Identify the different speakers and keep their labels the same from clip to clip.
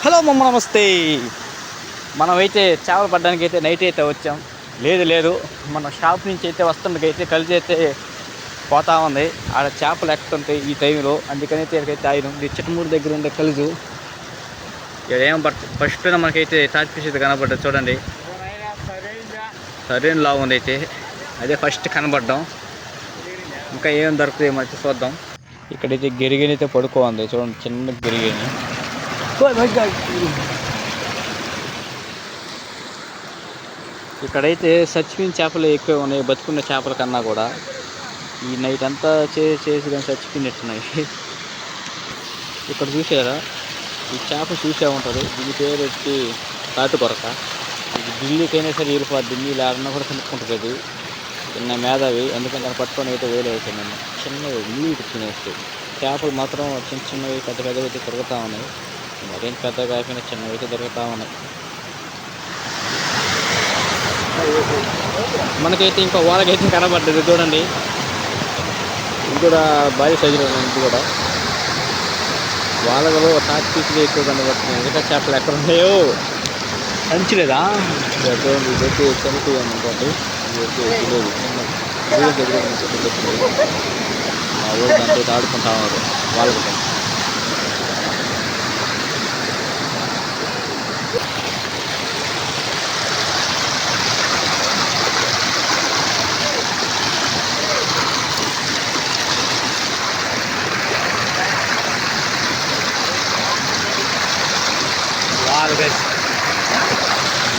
Speaker 1: Hello మమ్మ నమస్తే. మనమైతే చేపలు పట్టడానికి అయితే నైట్ అయితే వచ్చాం. లేదు మన షాప్ నుంచి అయితే వస్తుండకైతే కలిసి అయితే పోతా ఉంది. ఆడ చేపలు ఎక్కుతుంటాయి ఈ టైంలో, అందుకనైతే ఇక్కడికైతే ఆయన ఇది చిట్టమూరు దగ్గర ఉండే కలుజు. ఇక్కడ ఏం ఫస్ట్ మనకైతే తాచిపీస్ అయితే కనబడ్డది చూడండి, సరైన లావు ఉంది అయితే అదే ఫస్ట్ కనబడ్డాం. ఇంకా ఏం దొరుకుతాయి మనకి చూద్దాం. ఇక్కడైతే గిరిగిని అయితే పడుకోంది చూడండి, చిన్న గిరిగిని. ఇక్కడైతే చచ్చిపోయిన చేపలు ఎక్కువ ఉన్నాయి బతుకున్న చేపల కన్నా కూడా. ఈ నైట్ అంతా చేసి కానీ చచ్చిపోయినట్టున్నాయి. ఇక్కడ చూసారా, ఈ చేప చూసే ఉంటారు. దీని పేరు వచ్చి తాటు కొరక. ఇది ఢిల్లీకైనా సరే వెళ్ళిపోద్ది, ఢిల్లీ లేకుండా కూడా కనుక్కుంటుంది. అది చిన్న మేధావి, అందుకని దాన్ని పట్టుకొని అయితే వదిలేసాను నేను. చిన్నవి నీళ్ళు తినేస్తాయి. చేపలు మాత్రం చిన్నవి పెద్దవి అయితే తిరుగుతూ ఉన్నాయి. మరేం పెద్దగా కాకపోయినా చిన్నవి అయితే దొరుకుతూ ఉన్నాయి. మనకైతే ఇంకా వాళ్ళకైతే కనబడ్డది చూడండి, ఇది కూడా భారీ సైజులో ఉంది. ఇది కూడా వాళ్ళలో టాక్ పీసులు ఎక్కువ కనబడుతున్నాయి. ఇంకా చేపలు ఎక్కడ ఉన్నాయో అంచలేదా చూడండి. ఇదైతే చనిపోయాను అనుకోండి, ఇదైతే తెలియదు. దగ్గర మా ఊరు దాంతో ఆడుకుంటా ఉన్నారు వాళ్ళకి.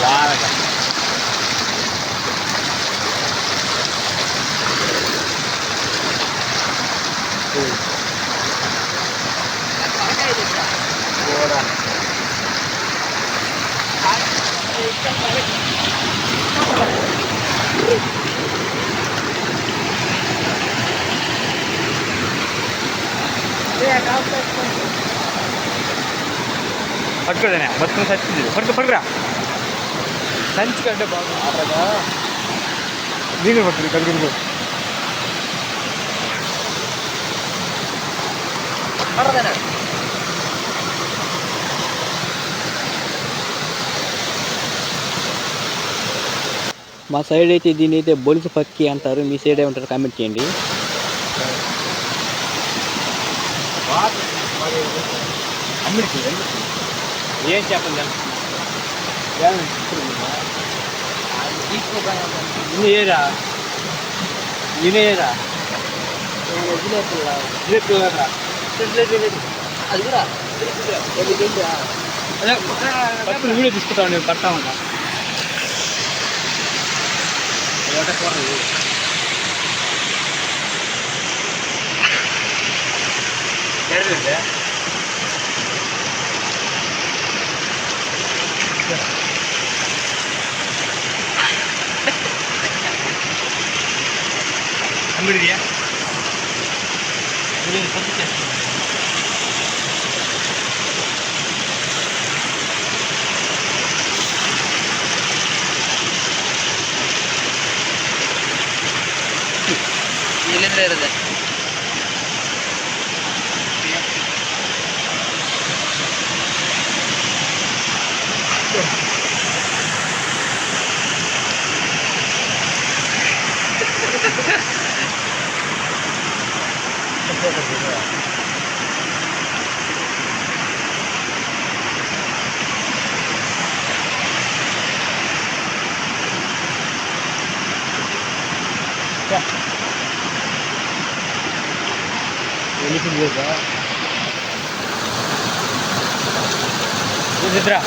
Speaker 1: వారగా పట్టుకోదనే బతుకుని చచ్చింది. పట్టుకురా సంచి కంటే బాగా దీని పట్టుకుని కలుగురు మా సైడ్ అయితే దీని అయితే బొలిసి పక్కి అంటారు. మీ సైడ్ ఏమంటారు కామెంట్ చేయండి. ఏం చెప్పండి ఏరా ఇనేరా వీడియో తీసుకుంటాను నేను పడతా ఉన్నా. ಅಂಗಡಿಯ ಎಲ್ಲಿಂದ ಇರುತ್ತೆ ఇదిరా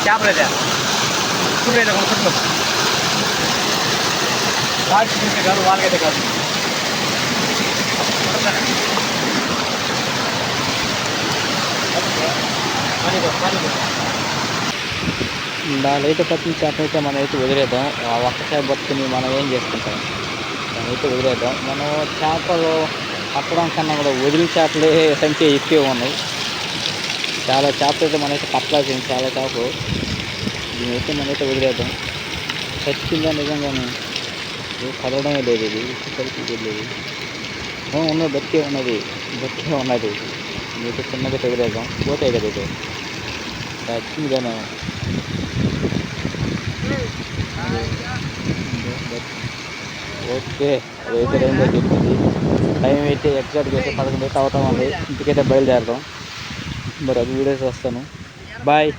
Speaker 1: చేపలేదా చూడలేదు కొనుక్కుంటున్నాం. వాడికి కాదు వాళ్ళకైతే కాదు. దానిలో పట్టిన చేప అయితే మనం అయితే వదిలేద్దాం. ఆ ఒక్క చేప పట్టుకుని మనం ఏం చేసుకుంటాం, దాని అయితే వదిలేద్దాం. మనం చేపలు పట్టడం కన్నా కూడా వదిలిన చేపలే సంఖ్య ఎక్కువ ఉన్నాయి. చాలా చేపలు అయితే మనైతే పట్టలేకపోయింది, చాలా చేపలు. దీని అయితే మనైతే వదిలేద్దాం. చచ్చిందా నిజంగానే కదలడమే లేదు, ఇది కలిసి లేదు. ఉన్నది బతికే ఉన్నది. మీకు చిన్నగా తెగిలేద్దాం పోతాయి కదా ఇది వచ్చింది కానీ ఓకే అదైతే రైల్లోకి ఎక్కింది. టైం అయితే ఎగ్జాక్ట్గా అయితే 11 అయితే అవుతా ఉంది. ఇంటికైతే బయలుదేరదాం. మరి అది వీడియోస్ వస్తాను. బాయ్.